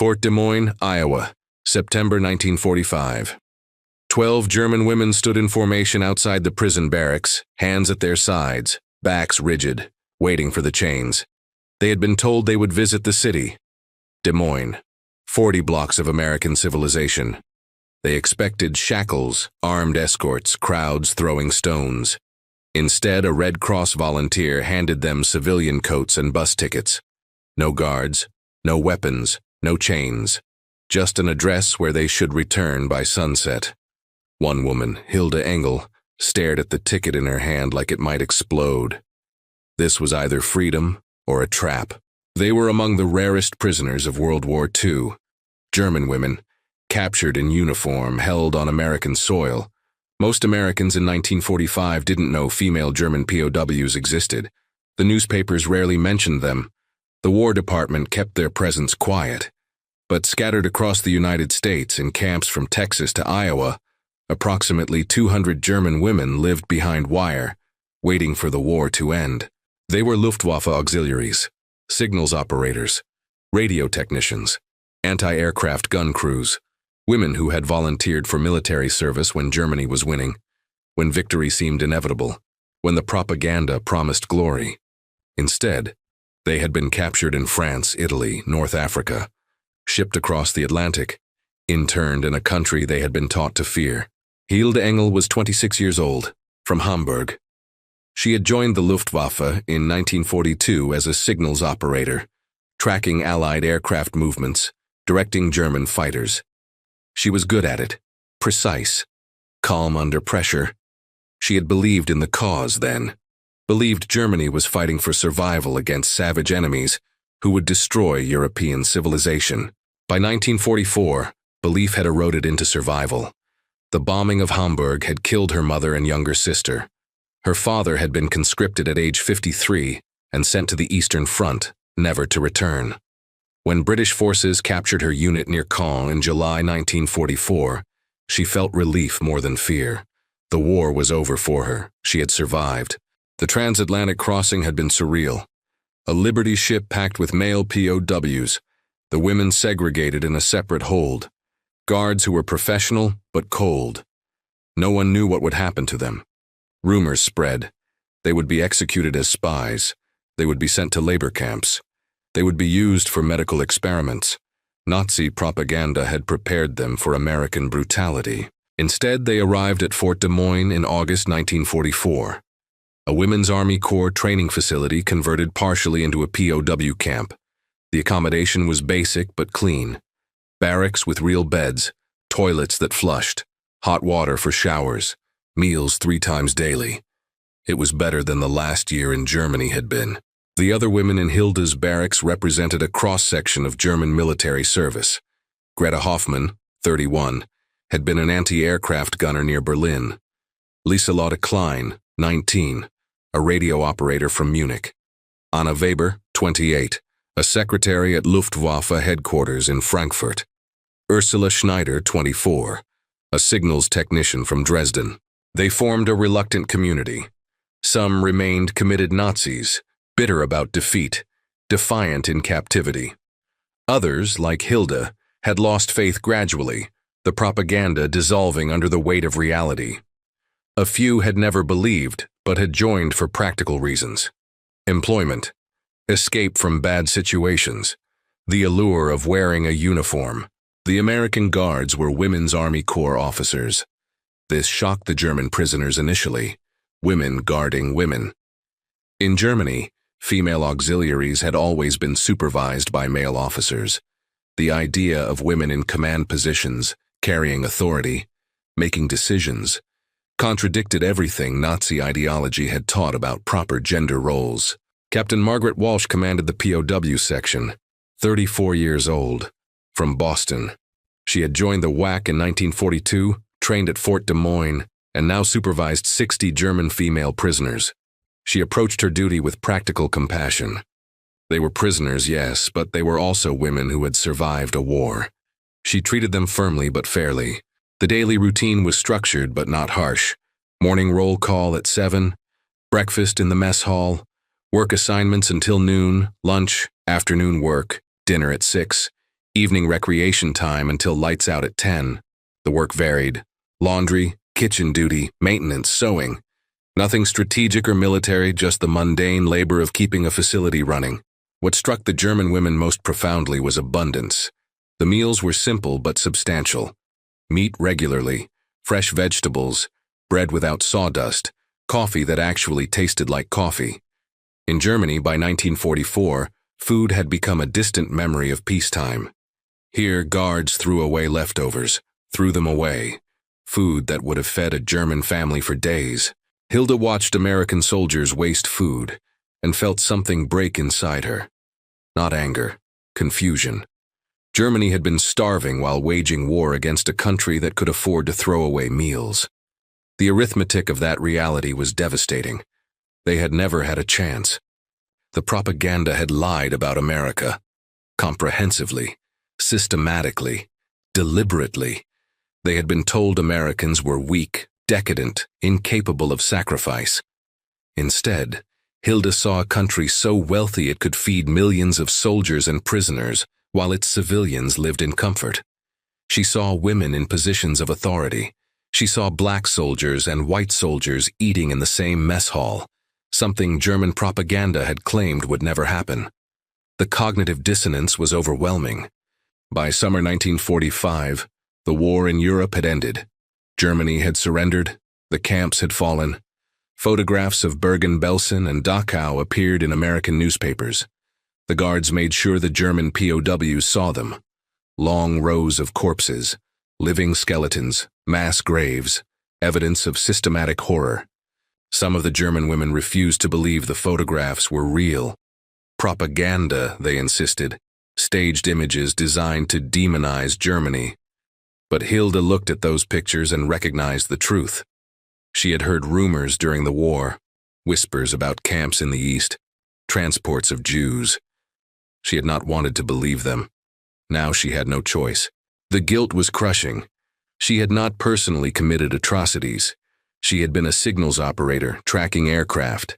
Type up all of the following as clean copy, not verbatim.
Fort Des Moines, Iowa, September 1945. 12 German women stood in formation outside the prison barracks, hands at their sides, backs rigid, waiting for the chains. They had been told they would visit the city. Des Moines, 40 blocks of American civilization. They expected shackles, armed escorts, crowds throwing stones. Instead, a Red Cross volunteer handed them civilian coats and bus tickets. No guards, no weapons, no chains. Just an address where they should return by sunset. One woman, Hilda Engel, stared at the ticket in her hand like it might explode. This was either freedom or a trap. They were among the rarest prisoners of World War II. German women, captured in uniform, held on American soil. Most Americans in 1945 didn't know female German POWs existed. The newspapers rarely mentioned them. The War Department kept their presence quiet. But scattered across the United States in camps from Texas to Iowa, approximately 200 German women lived behind wire, waiting for the war to end. They were Luftwaffe auxiliaries, signals operators, radio technicians, anti-aircraft gun crews, women who had volunteered for military service when Germany was winning, when victory seemed inevitable, when the propaganda promised glory. Instead, they had been captured in France, Italy, North Africa, shipped across the Atlantic, interned in a country they had been taught to fear. Hilda Engel was 26 years old, from Hamburg. She had joined the Luftwaffe in 1942 as a signals operator, tracking Allied aircraft movements, directing German fighters. She was good at it, precise, calm under pressure. She had believed in the cause then, believed Germany was fighting for survival against savage enemies who would destroy European civilization. By 1944, belief had eroded into survival. The bombing of Hamburg had killed her mother and younger sister. Her father had been conscripted at age 53 and sent to the Eastern Front, never to return. When British forces captured her unit near Caen in July 1944, she felt relief more than fear. The war was over for her. She had survived. The transatlantic crossing had been surreal. A Liberty ship packed with male POWs, the women segregated in a separate hold. Guards who were professional but cold. No one knew what would happen to them. Rumors spread. They would be executed as spies. They would be sent to labor camps. They would be used for medical experiments. Nazi propaganda had prepared them for American brutality. Instead, they arrived at Fort Des Moines in August 1944. A Women's Army Corps training facility converted partially into a POW camp. The accommodation was basic but clean. Barracks with real beds, toilets that flushed, hot water for showers, meals 3 times daily. It was better than the last year in Germany had been. The other women in Hilda's barracks represented a cross-section of German military service. Greta Hoffmann, 31, had been an anti-aircraft gunner near Berlin. Lieselotte Klein, 19, a radio operator from Munich. Anna Weber, 28, a secretary at Luftwaffe headquarters in Frankfurt. Ursula Schneider, 24, a signals technician from Dresden. They formed a reluctant community. Some remained committed Nazis, bitter about defeat, defiant in captivity. Others, like Hilda, had lost faith gradually, the propaganda dissolving under the weight of reality. A few had never believed, but had joined for practical reasons. Employment, escape from bad situations, the allure of wearing a uniform. The American Guards were Women's Army Corps officers. This shocked the German prisoners initially, women guarding women. In Germany, female auxiliaries had always been supervised by male officers. The idea of women in command positions, carrying authority, making decisions, contradicted everything Nazi ideology had taught about proper gender roles. Captain Margaret Walsh commanded the POW section, 34 years old, from Boston. She had joined the WAC in 1942, trained at Fort Des Moines, and now supervised 60 German female prisoners. She approached her duty with practical compassion. They were prisoners, yes, but they were also women who had survived a war. She treated them firmly but fairly. The daily routine was structured but not harsh. Morning roll call at 7, breakfast in the mess hall, work assignments until noon, lunch, afternoon work, dinner at 6, Evening recreation time until lights out at 10. The work varied. Laundry, kitchen duty, maintenance, sewing. Nothing strategic or military, just the mundane labor of keeping a facility running. What struck the German women most profoundly was abundance. The meals were simple but substantial. Meat regularly, fresh vegetables, bread without sawdust, coffee that actually tasted like coffee. In Germany, by 1944, food had become a distant memory of peacetime. Here, guards threw away leftovers, threw them away. Food that would have fed a German family for days. Hilda watched American soldiers waste food and felt something break inside her. Not anger, confusion. Germany had been starving while waging war against a country that could afford to throw away meals. The arithmetic of that reality was devastating. They had never had a chance. The propaganda had lied about America, comprehensively, systematically, deliberately. They had been told Americans were weak, decadent, incapable of sacrifice. Instead, Hilda saw a country so wealthy it could feed millions of soldiers and prisoners, while its civilians lived in comfort. She saw women in positions of authority. She saw black soldiers and white soldiers eating in the same mess hall, something German propaganda had claimed would never happen. The cognitive dissonance was overwhelming. By summer 1945, the war in Europe had ended. Germany had surrendered. The camps had fallen. Photographs of Bergen-Belsen and Dachau appeared in American newspapers. The guards made sure the German POWs saw them. Long rows of corpses, living skeletons, mass graves, evidence of systematic horror. Some of the German women refused to believe the photographs were real. Propaganda, they insisted, staged images designed to demonize Germany. But Hilda looked at those pictures and recognized the truth. She had heard rumors during the war, whispers about camps in the East, transports of Jews. She had not wanted to believe them. Now she had no choice. The guilt was crushing. She had not personally committed atrocities. She had been a signals operator, tracking aircraft.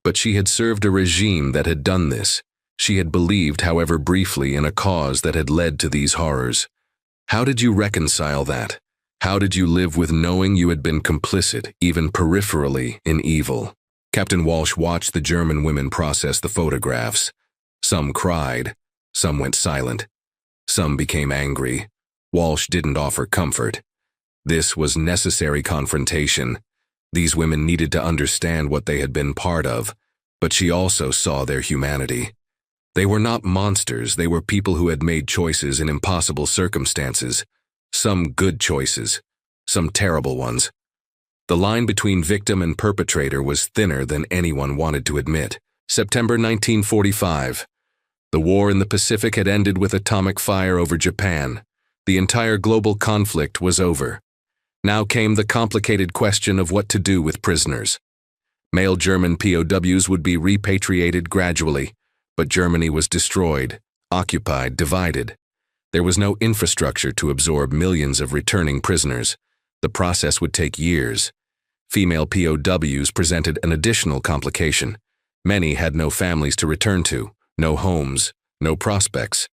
But she had served a regime that had done this. She had believed, however briefly, in a cause that had led to these horrors. How did you reconcile that? How did you live with knowing you had been complicit, even peripherally, in evil? Captain Walsh watched the German women process the photographs. Some cried. Some went silent. Some became angry. Walsh didn't offer comfort. This was necessary confrontation. These women needed to understand what they had been part of, but she also saw their humanity. They were not monsters, they were people who had made choices in impossible circumstances. Some good choices, some terrible ones. The line between victim and perpetrator was thinner than anyone wanted to admit. September 1945. The war in the Pacific had ended with atomic fire over Japan. The entire global conflict was over. Now came the complicated question of what to do with prisoners. Male German POWs would be repatriated gradually, but Germany was destroyed, occupied, divided. There was no infrastructure to absorb millions of returning prisoners. The process would take years. Female POWs presented an additional complication. Many had no families to return to, no homes, no prospects.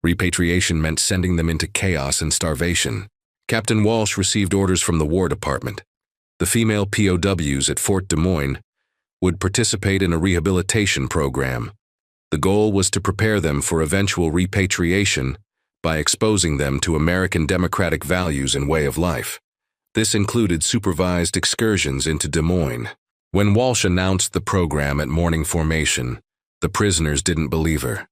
Repatriation meant sending them into chaos and starvation. Captain Walsh received orders from the War Department. The female POWs at Fort Des Moines would participate in a rehabilitation program. The goal was to prepare them for eventual repatriation by exposing them to American democratic values and way of life. This included supervised excursions into Des Moines. When Walsh announced the program at morning formation, the prisoners didn't believe her.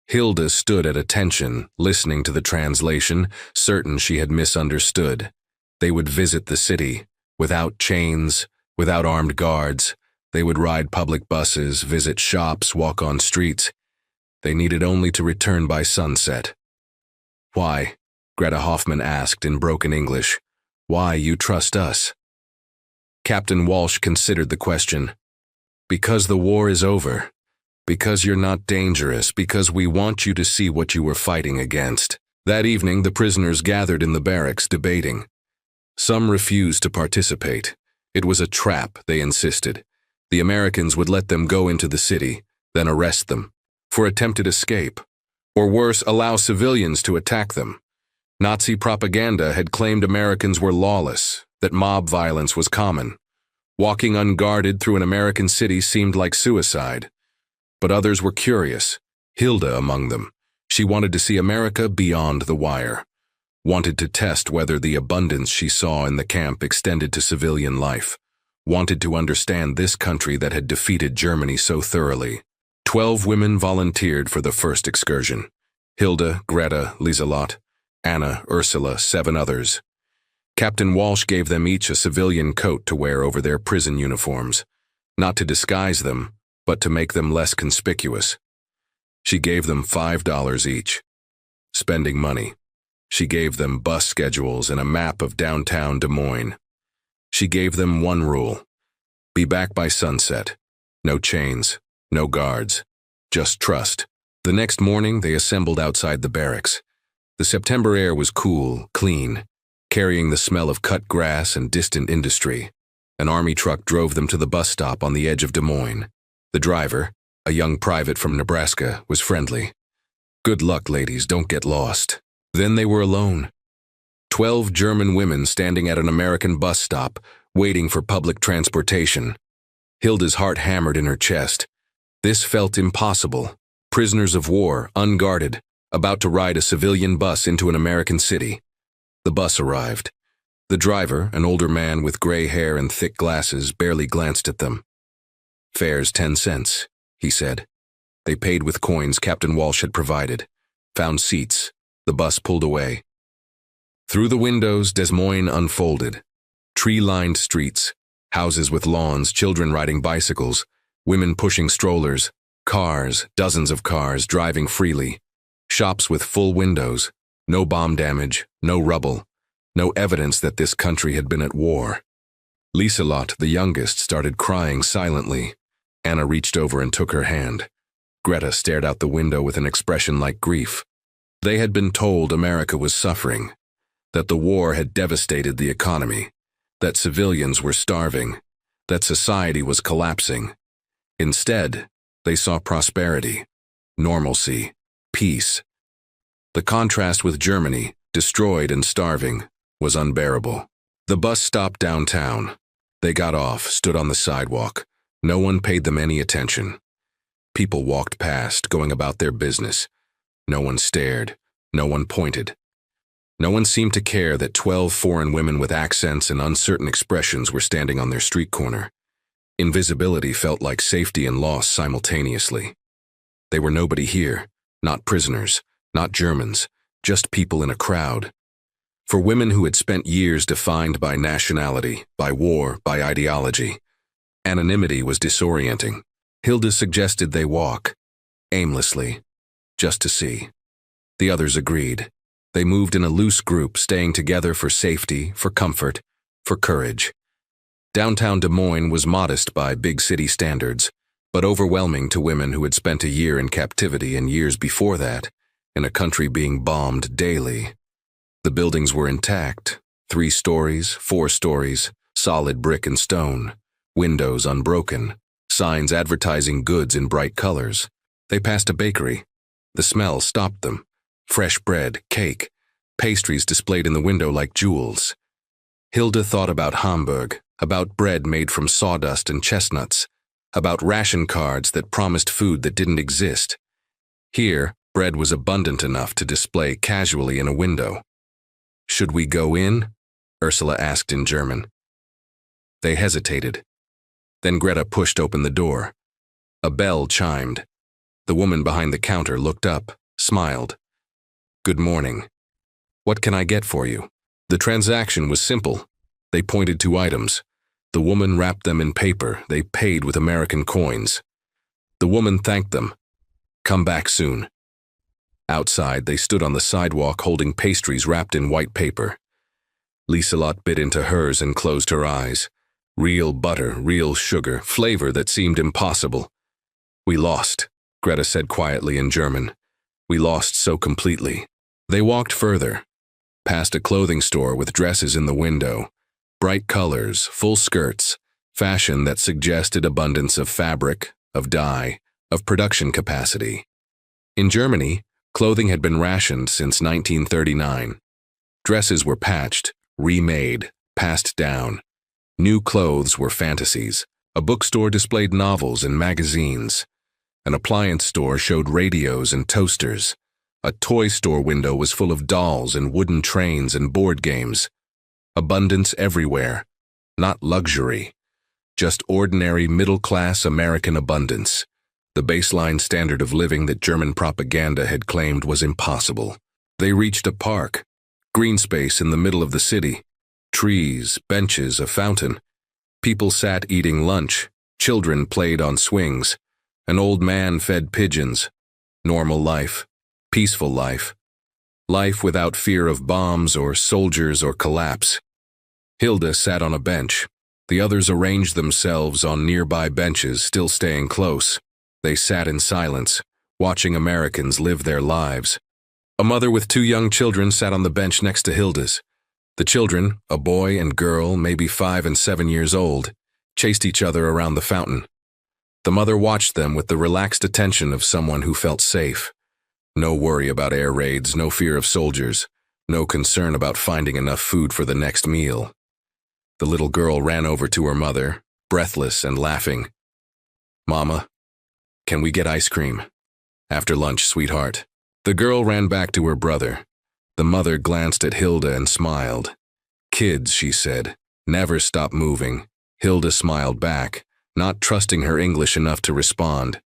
Hilda stood at attention, listening to the translation, certain she had misunderstood. They would visit the city, without chains, without armed guards. They would ride public buses, visit shops, walk on streets. They needed only to return by sunset. "Why?" Greta Hoffman asked in broken English. "Why you trust us?" Captain Walsh considered the question. "Because the war is over. Because you're not dangerous. Because we want you to see what you were fighting against." That evening, the prisoners gathered in the barracks debating. Some refused to participate. It was a trap, they insisted. The Americans would let them go into the city, then arrest them. For attempted escape, Or worse, allow civilians to attack them. Nazi propaganda had claimed Americans were lawless, that mob violence was common. Walking unguarded through an American city seemed like suicide. But others were curious, Hilda among them. She wanted to see America beyond the wire, wanted to test whether the abundance she saw in the camp extended to civilian life, wanted to understand this country that had defeated Germany so thoroughly. 12 women volunteered for the first excursion. Hilda, Greta, Lieselot, Anna, Ursula, 7 others. Captain Walsh gave them each a civilian coat to wear over their prison uniforms, not to disguise them, but to make them less conspicuous. She gave them $5 each. Spending money. She gave them bus schedules and a map of downtown Des Moines. She gave them one rule: be back by sunset. No chains, no guards, just trust. The next morning, they assembled outside the barracks. The September air was cool, clean, carrying the smell of cut grass and distant industry. An army truck drove them to the bus stop on the edge of Des Moines. The driver, a young private from Nebraska, was friendly. "Good luck, ladies, don't get lost." Then they were alone. 12 German women standing at an American bus stop, waiting for public transportation. Hilda's heart hammered in her chest. This felt impossible. Prisoners of war, unguarded, about to ride a civilian bus into an American city. The bus arrived. The driver, an older man with gray hair and thick glasses, barely glanced at them. "Fare's 10 cents, he said. They paid with coins Captain Walsh had provided. Found seats. The bus pulled away. Through the windows, Des Moines unfolded. Tree-lined streets, houses with lawns, children riding bicycles, women pushing strollers, cars, dozens of cars driving freely, shops with full windows, no bomb damage, no rubble, no evidence that this country had been at war. Lieselot, the youngest, started crying silently. Anna reached over and took her hand. Greta stared out the window with an expression like grief. They had been told America was suffering, that the war had devastated the economy, that civilians were starving, that society was collapsing. Instead, they saw prosperity, normalcy, peace. The contrast with Germany, destroyed and starving, was unbearable. The bus stopped downtown. They got off, stood on the sidewalk. No one paid them any attention. People walked past, going about their business. No one stared. No one pointed. No one seemed to care that 12 foreign women with accents and uncertain expressions were standing on their street corner. Invisibility felt like safety and loss simultaneously. They were nobody here, not prisoners, not Germans, just people in a crowd. For women who had spent years defined by nationality, by war, by ideology, anonymity was disorienting. Hilda suggested they walk, aimlessly, just to see. The others agreed. They moved in a loose group, staying together for safety, for comfort, for courage. Downtown Des Moines was modest by big city standards, but overwhelming to women who had spent a year in captivity and years before that, in a country being bombed daily. The buildings were intact, 3 stories, 4 stories, solid brick and stone, windows unbroken, signs advertising goods in bright colors. They passed a bakery. The smell stopped them. Fresh bread, cake, pastries displayed in the window like jewels. Hilda thought about Hamburg, about bread made from sawdust and chestnuts, about ration cards that promised food that didn't exist. Here, bread was abundant enough to display casually in a window. "Should we go in?" Ursula asked in German. They hesitated. Then Greta pushed open the door. A bell chimed. The woman behind the counter looked up, smiled. "Good morning. What can I get for you?" The transaction was simple. They pointed to items. The woman wrapped them in paper. They paid with American coins. The woman thanked them. "Come back soon." Outside, they stood on the sidewalk holding pastries wrapped in white paper. Lieselot bit into hers and closed her eyes. Real butter, real sugar, flavor that seemed impossible. "We lost," Greta said quietly in German. "We lost so completely." They walked further, past a clothing store with dresses in the window, bright colors, full skirts, fashion that suggested abundance of fabric, of dye, of production capacity. In Germany, Clothing had been rationed since 1939. Dresses were patched, remade, passed down. New clothes were fantasies. A bookstore displayed novels and magazines. An appliance store showed radios and toasters. A toy store window was full of dolls and wooden trains and board games. Abundance everywhere. Not luxury. Just ordinary middle-class American abundance. The baseline standard of living that German propaganda had claimed was impossible. They reached a park. Green space in the middle of the city. Trees, benches, a fountain. People sat eating lunch. Children played on swings. An old man fed pigeons. Normal life. Peaceful life. Life without fear of bombs or soldiers or collapse. Hilda sat on a bench. The others arranged themselves on nearby benches, still staying close. They sat in silence, watching Americans live their lives. A mother with 2 young children sat on the bench next to Hilda's. The children, a boy and girl, maybe 5 and 7 years old, chased each other around the fountain. The mother watched them with the relaxed attention of someone who felt safe. No worry about air raids, no fear of soldiers, no concern about finding enough food for the next meal. The little girl ran over to her mother, breathless and laughing. "Mama, can we get ice cream? After lunch, sweetheart." The girl ran back to her brother. The mother glanced at Hilda and smiled. "Kids," she said, "never stop moving." Hilda smiled back, not trusting her English enough to respond.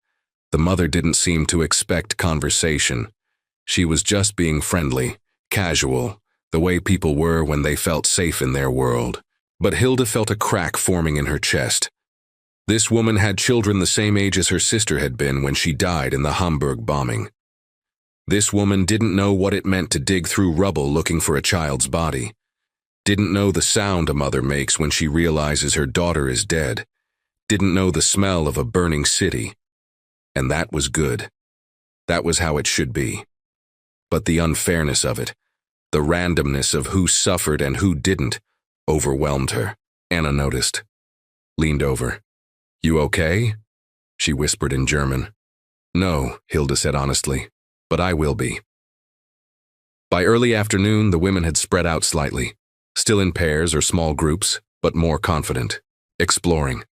The mother didn't seem to expect conversation. She was just being friendly, casual, the way people were when they felt safe in their world. But Hilda felt a crack forming in her chest. This woman had children the same age as her sister had been when she died in the Hamburg bombing. This woman didn't know what it meant to dig through rubble looking for a child's body. Didn't know the sound a mother makes when she realizes her daughter is dead. Didn't know the smell of a burning city. And that was good. That was how it should be. But the unfairness of it, the randomness of who suffered and who didn't, overwhelmed her. Anna noticed. Leaned over. "You okay?" she whispered in German. "No," Hilda said honestly, "but I will be." By early afternoon, the women had spread out slightly, still in pairs or small groups, but more confident, exploring.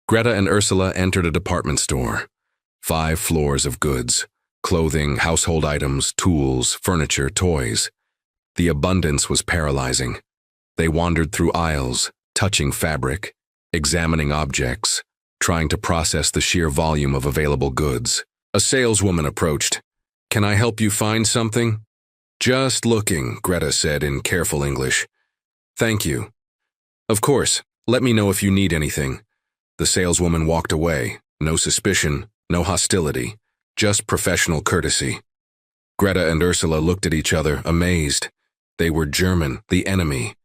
Greta and Ursula entered a department store. 5 floors of goods, clothing, household items, tools, furniture, toys. The abundance was paralyzing. They wandered through aisles, touching fabric, examining objects, trying to process the sheer volume of available goods. A saleswoman approached. "Can I help you find something?" "Just looking," Greta said in careful English. "Thank you." "Of course, let me know if you need anything." The saleswoman walked away. No suspicion, no hostility, just professional courtesy. Greta and Ursula looked at each other, amazed. They were German, the enemy.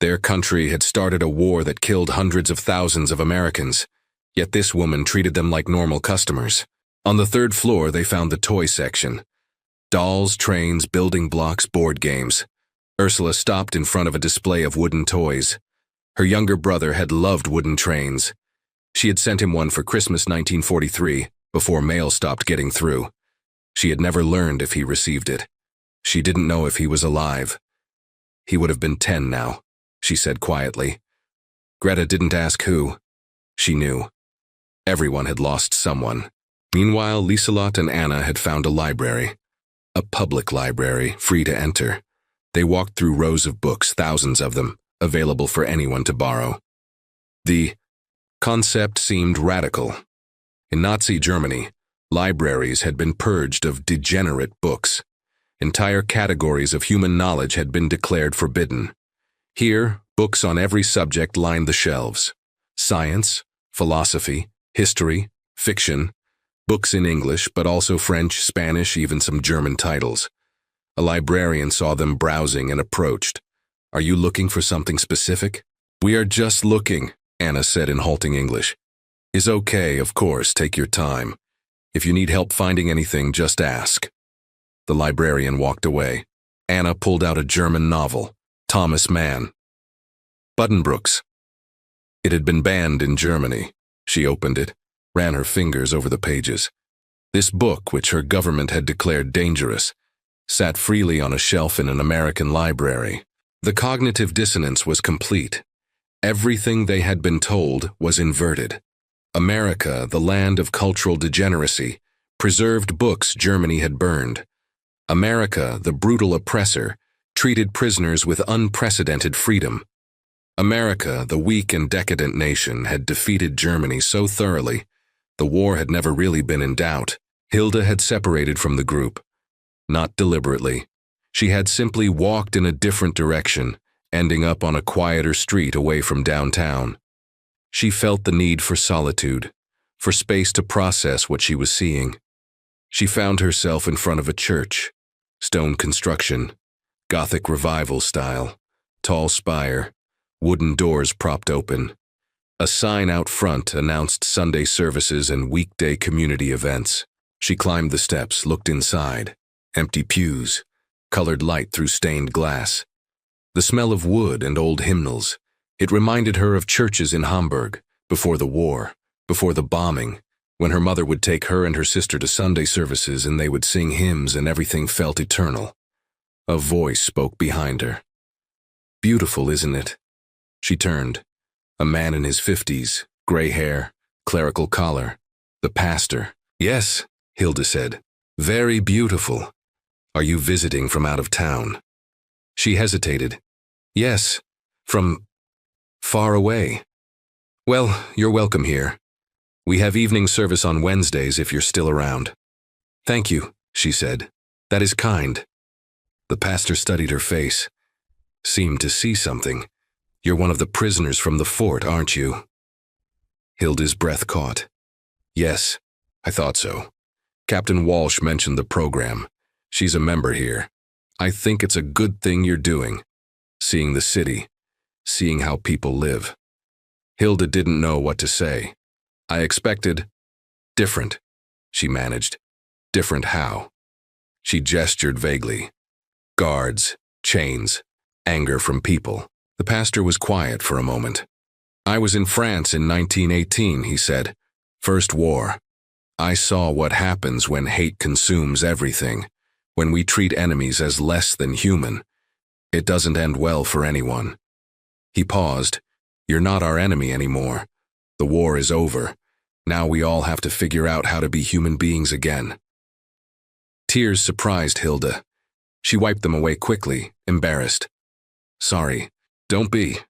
Their country had started a war that killed hundreds of thousands of Americans, yet this woman treated them like normal customers. On the 3rd floor, they found the toy section. Dolls, trains, building blocks, board games. Ursula stopped in front of a display of wooden toys. Her younger brother had loved wooden trains. She had sent him one for Christmas 1943, before mail stopped getting through. She had never learned if he received it. She didn't know if he was alive. He would have been 10 now, she said quietly. Greta didn't ask who. She knew. Everyone had lost someone. Meanwhile, Lieselot and Anna had found a library. A public library, free to enter. They walked through rows of books, thousands of them, available for anyone to borrow. The concept seemed radical. In Nazi Germany, libraries had been purged of degenerate books. Entire categories of human knowledge had been declared forbidden. Here, books on every subject lined the shelves. Science, philosophy, history, fiction, books in English, but also French, Spanish, even some German titles. A librarian saw them browsing and approached. "Are you looking for something specific?" "We are just looking," Anna said in halting English. "Is okay, of course, take your time. If you need help finding anything, just ask." The librarian walked away. Anna pulled out a German novel, Thomas Mann. Buddenbrooks. It had been banned in Germany. She opened it, ran her fingers over the pages. This book, which her government had declared dangerous, sat freely on a shelf in an American library. The cognitive dissonance was complete. Everything they had been told was inverted. America, the land of cultural degeneracy, preserved books Germany had burned. America, the brutal oppressor, treated prisoners with unprecedented freedom. America, the weak and decadent nation, had defeated Germany so thoroughly, the war had never really been in doubt. Hilda had separated from the group. Not deliberately. She had simply walked in a different direction, ending up on a quieter street away from downtown. She felt the need for solitude, for space to process what she was seeing. She found herself in front of a church, stone construction, Gothic revival style, tall spire, wooden doors propped open. A sign out front announced Sunday services and weekday community events. She climbed the steps, looked inside. Empty pews, colored light through stained glass. The smell of wood and old hymnals. It reminded her of churches in Hamburg, before the war, before the bombing, when her mother would take her and her sister to Sunday services and they would sing hymns and everything felt eternal. A voice spoke behind her. "Beautiful, isn't it?" She turned. A man in his 50s, gray hair, clerical collar. The pastor. "Yes," Hilda said. "Very beautiful. Are you visiting from out of town?" She hesitated. "Yes, from far away." "Well, you're welcome here. We have evening service on Wednesdays if you're still around." "Thank you," she said. "That is kind." The pastor studied her face, seemed to see something. "You're one of the prisoners from the fort, aren't you?" Hilda's breath caught. "Yes, I thought so. Captain Walsh mentioned the program. She's a member here. I think it's a good thing you're doing. Seeing the city, seeing how people live." Hilda didn't know what to say. "I expected different," she managed. "Different how?" She gestured vaguely. Guards, chains, anger from people. The pastor was quiet for a moment. "I was in France in 1918, he said. First war. I saw what happens when hate consumes everything, when we treat enemies as less than human. It doesn't end well for anyone." He paused. "You're not our enemy anymore. The war is over. Now we all have to figure out how to be human beings again." Tears surprised Hilda. She wiped them away quickly, embarrassed. "Sorry. Don't be."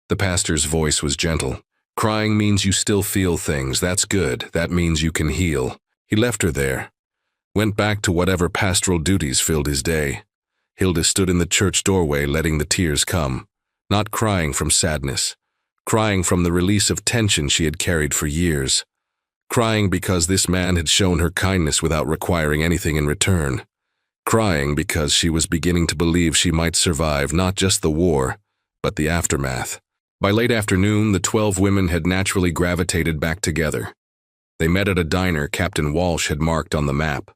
The pastor's voice was gentle. "Crying means you still feel things. That's good. That means you can heal." He left her there, went back to whatever pastoral duties filled his day. Hilda stood in the church doorway letting the tears come, not crying from sadness, crying from the release of tension she had carried for years, crying because this man had shown her kindness without requiring anything in return, crying because she was beginning to believe she might survive not just the war, but the aftermath. By late afternoon, the 12 women had naturally gravitated back together. They met at a diner Captain Walsh had marked on the map.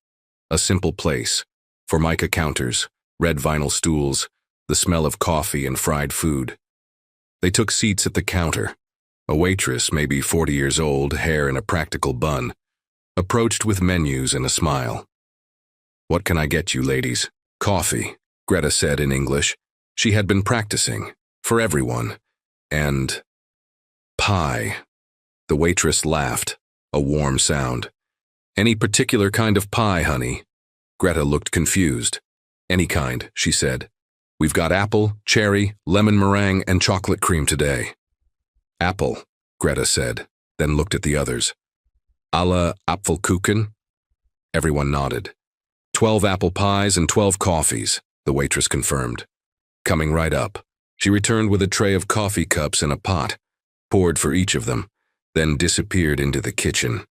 A simple place, formica counters, red vinyl stools, the smell of coffee and fried food. They took seats at the counter. A waitress, maybe 40 years old, hair in a practical bun, approached with menus and a smile. "What can I get you, ladies?" "Coffee," Greta said in English. She had been practicing, for everyone. "And pie." The waitress laughed, a warm sound. "Any particular kind of pie, honey?" Greta looked confused. "Any kind," she said. "We've got apple, cherry, lemon meringue, and chocolate cream today." "Apple," Greta said, then looked at the others. "Alle Apfelkuchen?" Everyone nodded. 12 apple pies and 12 coffees, the waitress confirmed. "Coming right up." She returned with a tray of coffee cups and a pot, poured for each of them, then disappeared into the kitchen.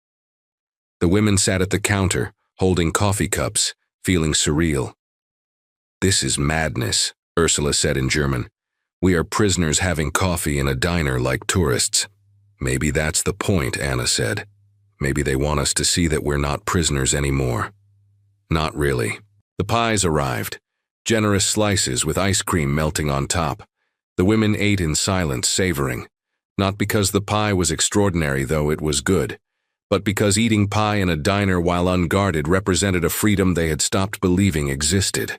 The women sat at the counter, holding coffee cups, feeling surreal. "This is madness," Ursula said in German. "We are prisoners having coffee in a diner like tourists." "Maybe that's the point," Anna said. "Maybe they want us to see that we're not prisoners anymore." Not really. The pies arrived, generous slices with ice cream melting on top. The women ate in silence, savoring. Not because the pie was extraordinary, though it was good, but because eating pie in a diner while unguarded represented a freedom they had stopped believing existed.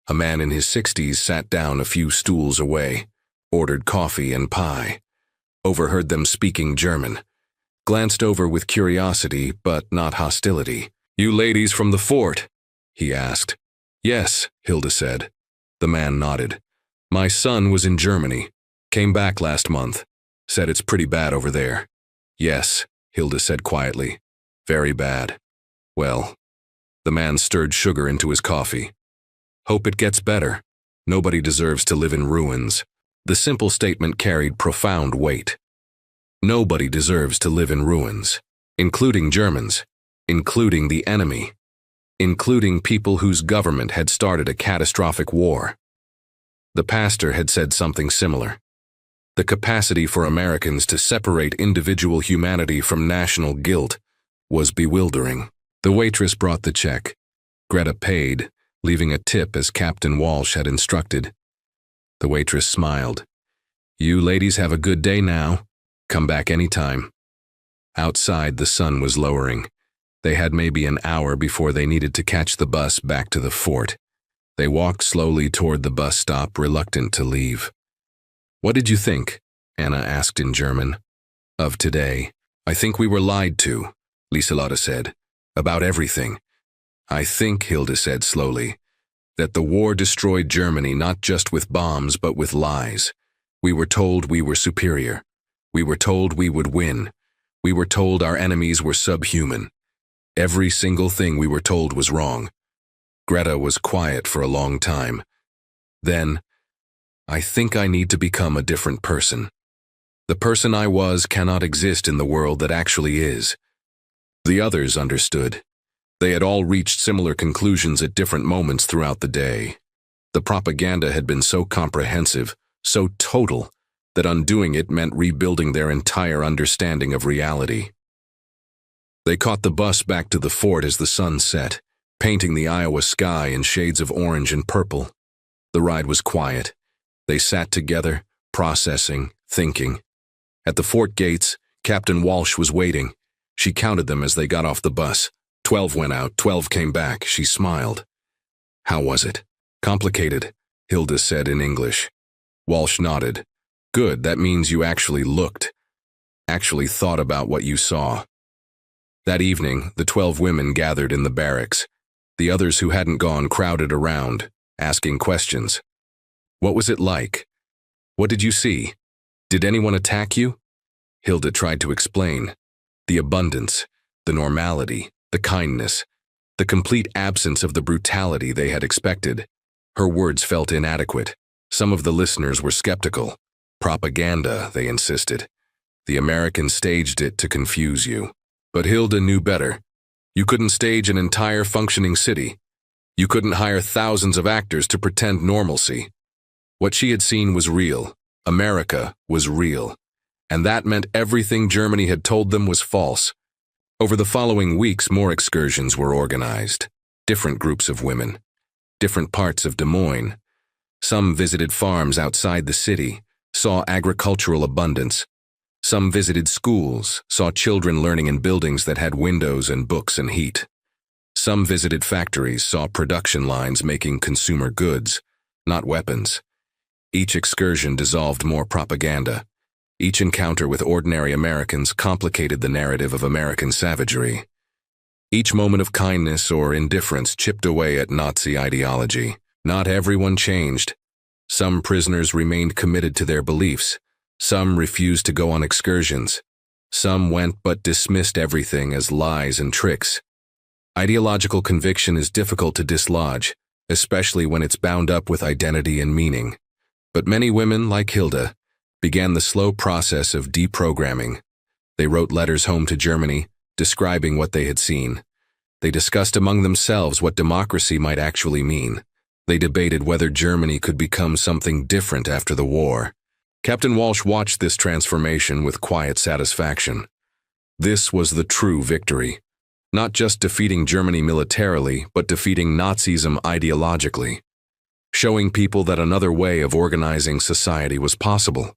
A man in his 60s sat down a few stools away, ordered coffee and pie, overheard them speaking German, glanced over with curiosity but not hostility. "You ladies from the fort?" he asked. "Yes," Hilda said. The man nodded. "My son was in Germany. Came back last month. Said it's pretty bad over there." "Yes," Hilda said quietly. "Very bad." "Well," the man stirred sugar into his coffee. "Hope it gets better. Nobody deserves to live in ruins." The simple statement carried profound weight. Nobody deserves to live in ruins, including Germans, including the enemy, including people whose government had started a catastrophic war. The pastor had said something similar. The capacity for Americans to separate individual humanity from national guilt was bewildering. The waitress brought the check. Greta paid, leaving a tip as Captain Walsh had instructed. The waitress smiled. "You ladies have a good day now. Come back anytime." Outside, the sun was lowering. They had maybe an hour before they needed to catch the bus back to the fort. They walked slowly toward the bus stop, reluctant to leave. "What did you think?" Anna asked in German. "Of today? I think we were lied to," Lieselotte said. "About everything." "I think," Hilda said slowly, "that the war destroyed Germany not just with bombs but with lies. We were told we were superior. We were told we would win. We were told our enemies were subhuman. Every single thing we were told was wrong." Greta was quiet for a long time. Then, "I think I need to become a different person. The person I was cannot exist in the world that actually is." The others understood. They had all reached similar conclusions at different moments throughout the day. The propaganda had been so comprehensive, so total, that undoing it meant rebuilding their entire understanding of reality. They caught the bus back to the fort as the sun set, painting the Iowa sky in shades of orange and purple. The ride was quiet. They sat together, processing, thinking. At the fort gates, Captain Walsh was waiting. She counted them as they got off the bus. 12 went out, 12 came back. She smiled. "How was it?" "Complicated," Hilda said in English. Walsh nodded. "Good, that means you actually looked, actually thought about what you saw." That evening, the 12 women gathered in the barracks. The others who hadn't gone crowded around, asking questions. "What was it like? What did you see? Did anyone attack you?" Hilda tried to explain. The abundance, the normality, the kindness, the complete absence of the brutality they had expected. Her words felt inadequate. Some of the listeners were skeptical. "Propaganda," they insisted. "The Americans staged it to confuse you." But Hilda knew better. You couldn't stage an entire functioning city. You couldn't hire thousands of actors to pretend normalcy. What she had seen was real. America was real. And that meant everything Germany had told them was false. Over the following weeks, more excursions were organized. Different groups of women. Different parts of Des Moines. Some visited farms outside the city, saw agricultural abundance. Some visited schools, saw children learning in buildings that had windows and books and heat. Some visited factories, saw production lines making consumer goods, not weapons. Each excursion dissolved more propaganda. Each encounter with ordinary Americans complicated the narrative of American savagery. Each moment of kindness or indifference chipped away at Nazi ideology. Not everyone changed. Some prisoners remained committed to their beliefs. Some refused to go on excursions. Some went but dismissed everything as lies and tricks. Ideological conviction is difficult to dislodge, especially when it's bound up with identity and meaning. But many women, like Hilda, began the slow process of deprogramming. They wrote letters home to Germany, describing what they had seen. They discussed among themselves what democracy might actually mean. They debated whether Germany could become something different after the war. Captain Walsh watched this transformation with quiet satisfaction. This was the true victory. Not just defeating Germany militarily, but defeating Nazism ideologically. Showing people that another way of organizing society was possible.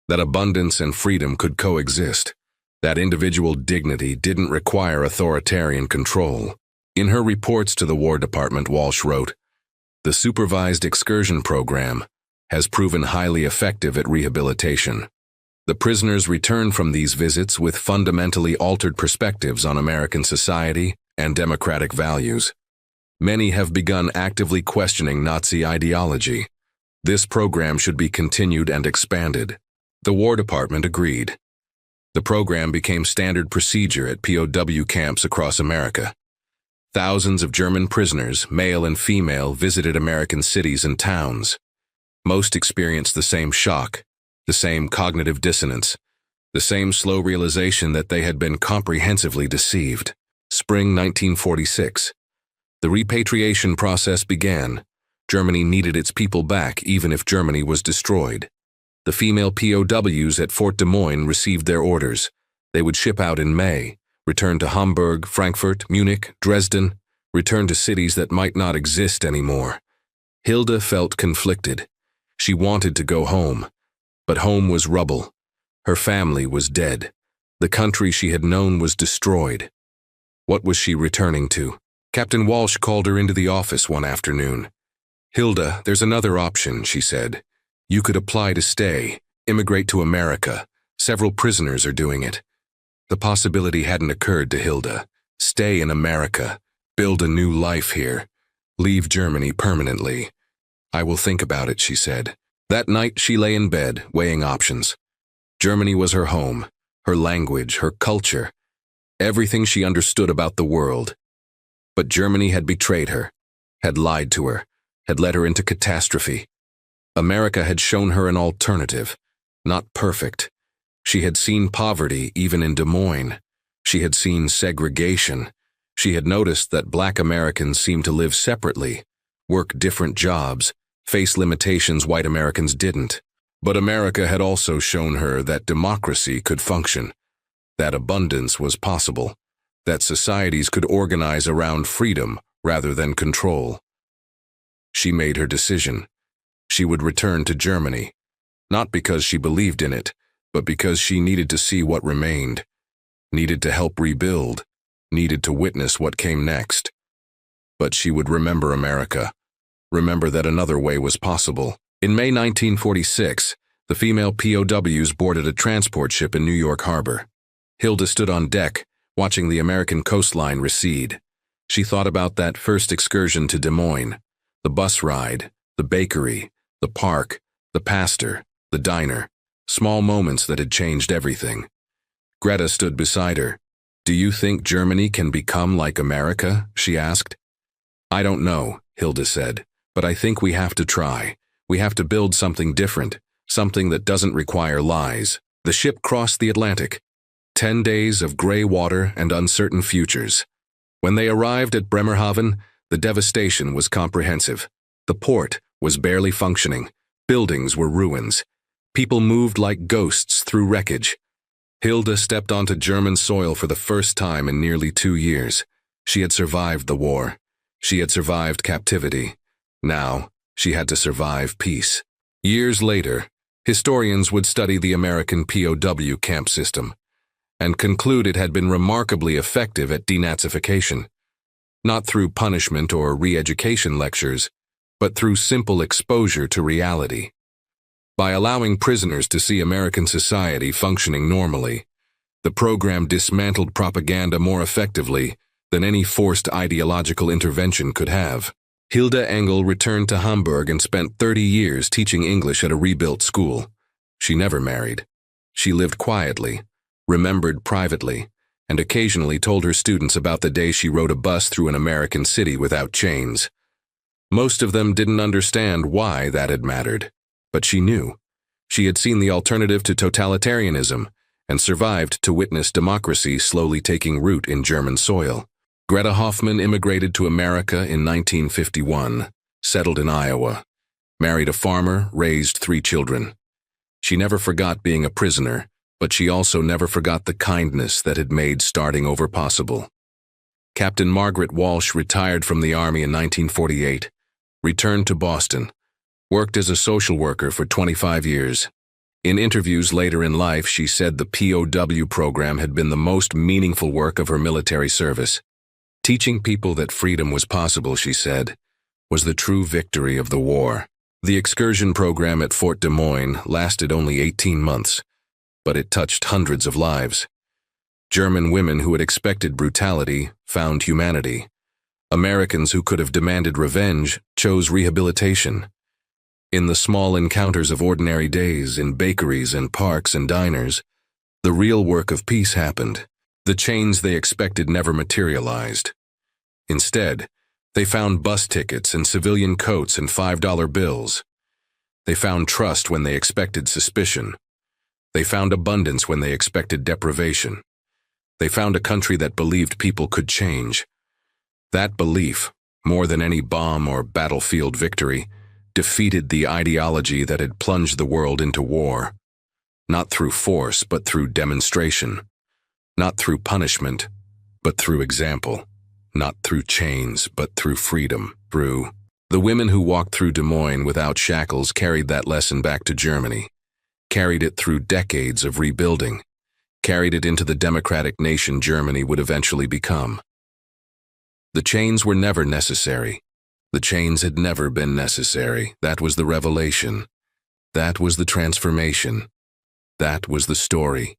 That abundance and freedom could coexist. That individual dignity didn't require authoritarian control. In her reports to the War Department, Walsh wrote, "The supervised excursion program has proven highly effective at rehabilitation. The prisoners return from these visits with fundamentally altered perspectives on American society and democratic values. Many have begun actively questioning Nazi ideology. This program should be continued and expanded." The War Department agreed. The program became standard procedure at POW camps across America. Thousands of German prisoners, male and female, visited American cities and towns. Most experienced the same shock, the same cognitive dissonance, the same slow realization that they had been comprehensively deceived. Spring 1946. The repatriation process began. Germany needed its people back even if Germany was destroyed. The female POWs at Fort Des Moines received their orders. They would ship out in May, return to Hamburg, Frankfurt, Munich, Dresden, return to cities that might not exist anymore. Hilda felt conflicted. She wanted to go home, but home was rubble. Her family was dead. The country she had known was destroyed. What was she returning to? Captain Walsh called her into the office one afternoon. "Hilda, there's another option," she said. "You could apply to stay, immigrate to America. Several prisoners are doing it." The possibility hadn't occurred to Hilda. Stay in America, build a new life here, leave Germany permanently. "I will think about it," she said. That night she lay in bed, weighing options. Germany was her home, her language, her culture, everything she understood about the world. But Germany had betrayed her, had lied to her, had led her into catastrophe. America had shown her an alternative, not perfect. She had seen poverty even in Des Moines. She had seen segregation. She had noticed that Black Americans seemed to live separately, work different jobs, face limitations white Americans didn't. But America had also shown her that democracy could function, that abundance was possible, that societies could organize around freedom rather than control. She made her decision. She would return to Germany, not because she believed in it, but because she needed to see what remained, needed to help rebuild, needed to witness what came next. But she would remember America, remember that another way was possible. In May 1946, the female POWs boarded a transport ship in New York Harbor. Hilda stood on deck, watching the American coastline recede. She thought about that first excursion to Des Moines, the bus ride, the bakery, the park, the pastor, the diner, small moments that had changed everything. Greta stood beside her. "Do you think Germany can become like America?" she asked. "I don't know," Hilda said, "but I think we have to try. We have to build something different, something that doesn't require lies." The ship crossed the Atlantic. 10 days of gray water and uncertain futures. When they arrived at Bremerhaven, the devastation was comprehensive. The port was barely functioning. Buildings were ruins. People moved like ghosts through wreckage. Hilda stepped onto German soil for the first time in nearly 2 years. She had survived the war. She had survived captivity. Now, she had to survive peace. Years later, historians would study the American POW camp system and conclude it had been remarkably effective at denazification, not through punishment or re-education lectures, but through simple exposure to reality. By allowing prisoners to see American society functioning normally, the program dismantled propaganda more effectively than any forced ideological intervention could have. Hilda Engel returned to Hamburg and spent 30 years teaching English at a rebuilt school. She never married. She lived quietly, remembered privately, and occasionally told her students about the day she rode a bus through an American city without chains. Most of them didn't understand why that had mattered, but she knew. She had seen the alternative to totalitarianism and survived to witness democracy slowly taking root in German soil. Greta Hoffman immigrated to America in 1951, settled in Iowa, married a farmer, raised 3 children. She never forgot being a prisoner, but she also never forgot the kindness that had made starting over possible. Captain Margaret Walsh retired from the Army in 1948, returned to Boston, worked as a social worker for 25 years. In interviews later in life, she said the POW program had been the most meaningful work of her military service. Teaching people that freedom was possible, she said, was the true victory of the war. The excursion program at Fort Des Moines lasted only 18 months, but it touched hundreds of lives. German women who had expected brutality found humanity. Americans who could have demanded revenge chose rehabilitation. In the small encounters of ordinary days, in bakeries and parks and diners, the real work of peace happened. The chains they expected never materialized. Instead, they found bus tickets and civilian coats and $5 bills. They found trust when they expected suspicion. They found abundance when they expected deprivation. They found a country that believed people could change. That belief, more than any bomb or battlefield victory, defeated the ideology that had plunged the world into war. Not through force, but through demonstration. Not through punishment, but through example. Not through chains, but through freedom. The women who walked through Des Moines without shackles carried that lesson back to Germany, carried it through decades of rebuilding, carried it into the democratic nation Germany would eventually become. The chains were never necessary. The chains had never been necessary. That was the revelation. That was the transformation. That was the story.